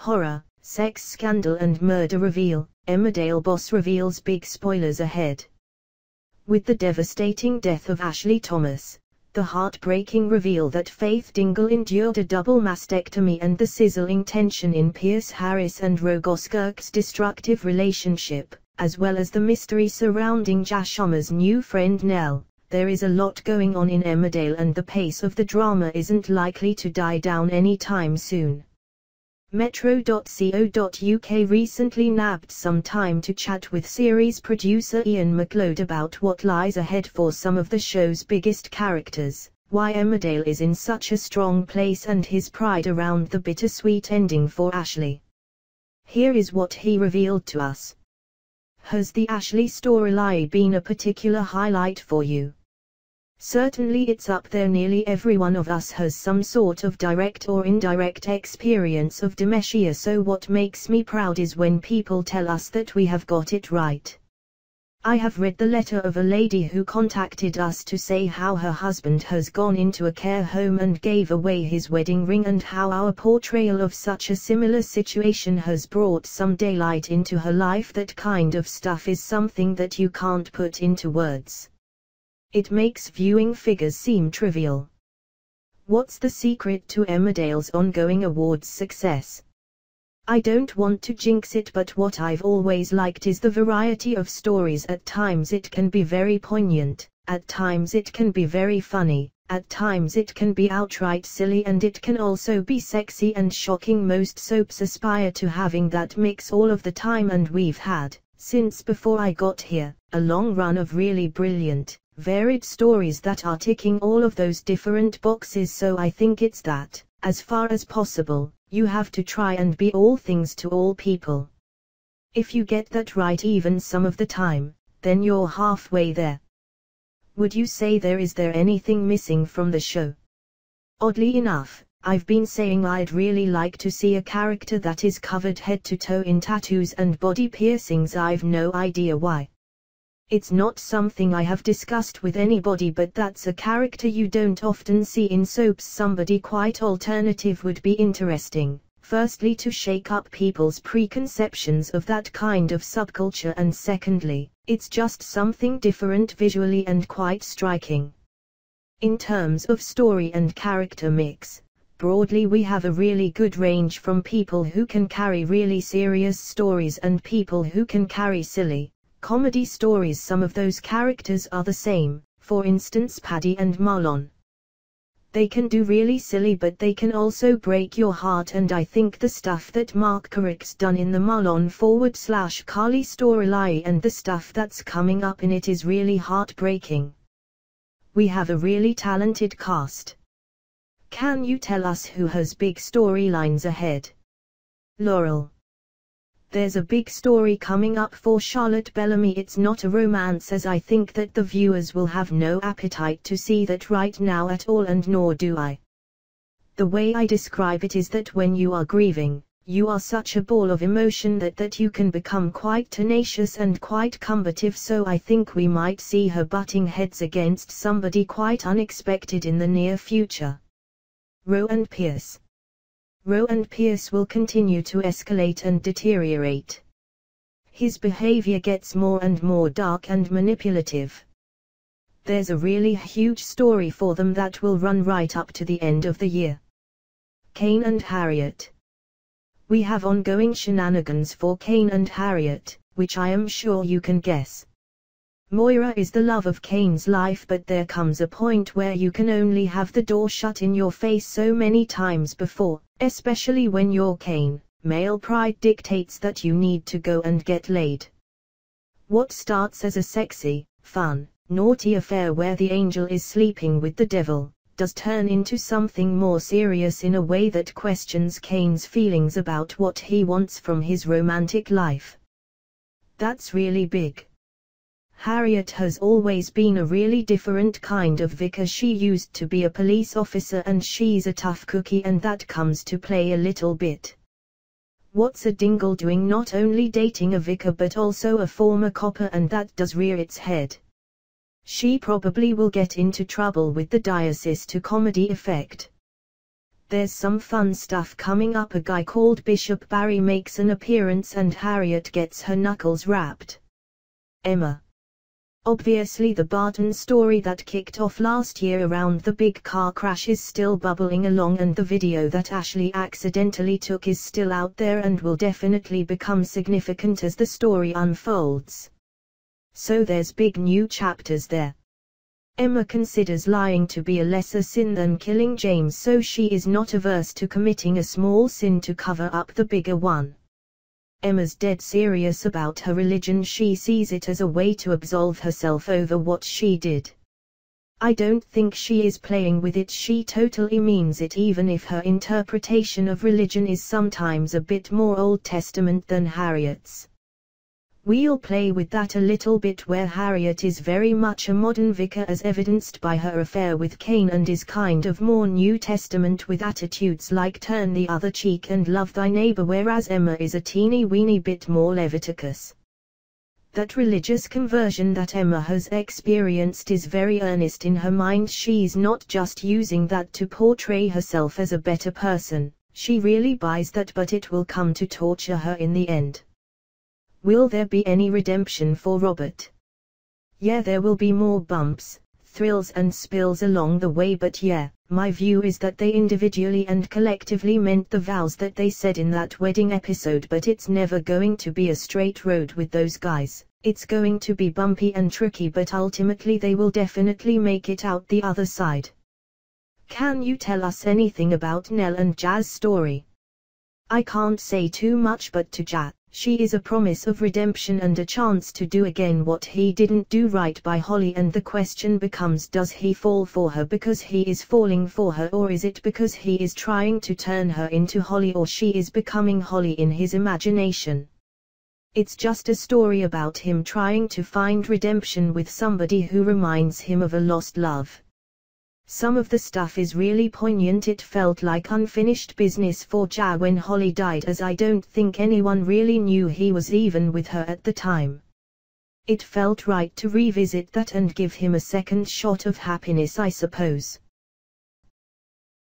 Horror, sex scandal and murder reveal. Emmerdale boss reveals big spoilers ahead. With the devastating death of Ashley Thomas, the heartbreaking reveal that Faith Dingle endured a double mastectomy, and the sizzling tension in Pierce Harris and Goskirk's destructive relationship, as well as the mystery surrounding Jai Sharma's new friend Nell, there is a lot going on in Emmerdale, and the pace of the drama isn't likely to die down anytime soon. Metro.co.uk recently nabbed some time to chat with series producer Ian McLeod about what lies ahead for some of the show's biggest characters, why Emmerdale is in such a strong place, and his pride around the bittersweet ending for Ashley. Here is what he revealed to us. Has the Ashley storyline been a particular highlight for you? Certainly it's up there. Nearly every one of us has some sort of direct or indirect experience of dementia, so what makes me proud is when people tell us that we have got it right. I have read the letter of a lady who contacted us to say how her husband has gone into a care home and gave away his wedding ring, and how our portrayal of such a similar situation has brought some daylight into her life. That kind of stuff is something that you can't put into words. It makes viewing figures seem trivial. What's the secret to Emmerdale's ongoing awards success? I don't want to jinx it, but what I've always liked is the variety of stories. At times it can be very poignant, at times it can be very funny, at times it can be outright silly, and it can also be sexy and shocking. Most soaps aspire to having that mix all of the time, and we've had, since before I got here, a long run of really brilliant, varied stories that are ticking all of those different boxes. So I think it's that, as far as possible, you have to try and be all things to all people. If you get that right even some of the time, then you're halfway there. Would you say there is anything missing from the show? Oddly enough, I've been saying I'd really like to see a character that is covered head to toe in tattoos and body piercings. I've no idea why. It's not something I have discussed with anybody, but that's a character you don't often see in soaps. Somebody quite alternative would be interesting, firstly to shake up people's preconceptions of that kind of subculture, and secondly, it's just something different visually and quite striking. In terms of story and character mix, broadly we have a really good range from people who can carry really serious stories and people who can carry silly, comedy stories. Some of those characters are the same, for instance Paddy and Marlon. They can do really silly, but they can also break your heart, and I think the stuff that Mark Carrick's done in the Marlon/Carly storyline and the stuff that's coming up in it is really heartbreaking. We have a really talented cast. Can you tell us who has big storylines ahead? Laurel. There's a big story coming up for Charlotte Bellamy. It's not a romance, as I think that the viewers will have no appetite to see that right now at all, and nor do I. The way I describe it is that when you are grieving, you are such a ball of emotion that you can become quite tenacious and quite combative. So I think we might see her butting heads against somebody quite unexpected in the near future. Roe and Pierce. Roe and Pierce will continue to escalate and deteriorate. His behavior gets more and more dark and manipulative. There's a really huge story for them that will run right up to the end of the year. Kane and Harriet. We have ongoing shenanigans for Kane and Harriet, which I am sure you can guess. Moira is the love of Kane's life, but there comes a point where you can only have the door shut in your face so many times before, especially when you're Kane, male pride dictates that you need to go and get laid. What starts as a sexy, fun, naughty affair where the angel is sleeping with the devil, does turn into something more serious in a way that questions Kane's feelings about what he wants from his romantic life. That's really big. Harriet has always been a really different kind of vicar. She used to be a police officer, and she's a tough cookie, and that comes to play a little bit. What's a Dingle doing not only dating a vicar but also a former copper, and that does rear its head. She probably will get into trouble with the diocese to comedy effect. There's some fun stuff coming up. A guy called Bishop Barry makes an appearance and Harriet gets her knuckles rapped. Emma. Obviously the Barton story that kicked off last year around the big car crash is still bubbling along, and the video that Ashley accidentally took is still out there and will definitely become significant as the story unfolds. So there's big new chapters there. Emma considers lying to be a lesser sin than killing James, so she is not averse to committing a small sin to cover up the bigger one. Emma's dead serious about her religion. She sees it as a way to absolve herself over what she did. I don't think she is playing with it, she totally means it, even if her interpretation of religion is sometimes a bit more Old Testament than Harriet's. We'll play with that a little bit, where Harriet is very much a modern vicar as evidenced by her affair with Cain, and is kind of more New Testament with attitudes like turn the other cheek and love thy neighbor, whereas Emma is a teeny weeny bit more Leviticus. That religious conversion that Emma has experienced is very earnest in her mind. She's not just using that to portray herself as a better person, she really buys that, but it will come to torture her in the end. Will there be any redemption for Robert? Yeah, there will be more bumps, thrills and spills along the way, but yeah, my view is that they individually and collectively meant the vows that they said in that wedding episode, but it's never going to be a straight road with those guys. It's going to be bumpy and tricky, but ultimately they will definitely make it out the other side. Can you tell us anything about Nell and Jai's story? I can't say too much, but to Jai, she is a promise of redemption and a chance to do again what he didn't do right by Holly, and the question becomes, does he fall for her because he is falling for her, or is it because he is trying to turn her into Holly, or she is becoming Holly in his imagination? It's just a story about him trying to find redemption with somebody who reminds him of a lost love. Some of the stuff is really poignant. It felt like unfinished business for Jai when Holly died, as I don't think anyone really knew he was even with her at the time. It felt right to revisit that and give him a second shot of happiness, I suppose.